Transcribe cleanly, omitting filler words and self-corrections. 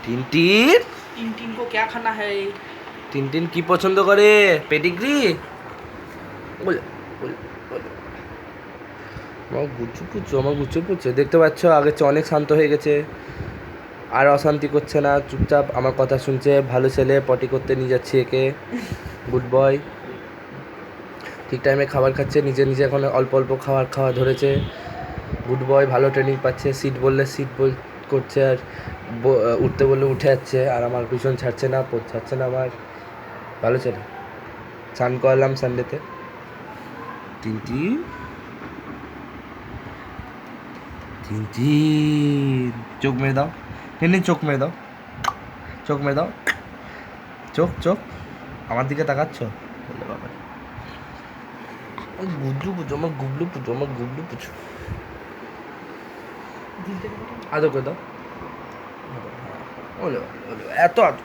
Tintin tin को क्या खाना है? টিনটিন কি পছন্দ করে? পেডিগ্রি? বলে বলে বলে আমার গুচু পুচু দেখতে পাচ্ছ আগের চেয়ে অনেক শান্ত হয়ে গেছে, আর অশান্তি করছে না, চুপচাপ আমার কথা শুনছে। ভালো ছেলে, পটি করতে নিয়ে যাচ্ছি একে, গুড বয়। ঠিক টাইমে খাবার খাচ্ছে, নিজে নিজে এখন অল্প অল্প খাওয়া ধরেছে। গুড বয়, ভালো ট্রেনিং পাচ্ছে। সিট বললে সিট করছে, আর উঠতে বললে উঠে যাচ্ছে, আর আমার পিছন ছাড়ছে না, ছাড়ছে না আমার। ভালো ছেলে। স্নান করালাম সানডেতে। টিনটিন টিনটিন চোখ মেরে দাও, টিনটিন চোখ মেরে দাও, চোখ মেরে দাও, চোখ আমার দিকে তাকাচ্ছ? বলে বাবা গুবলু পুজো, আমার গুবলু পুজো আদর করে দাও। এত আদর।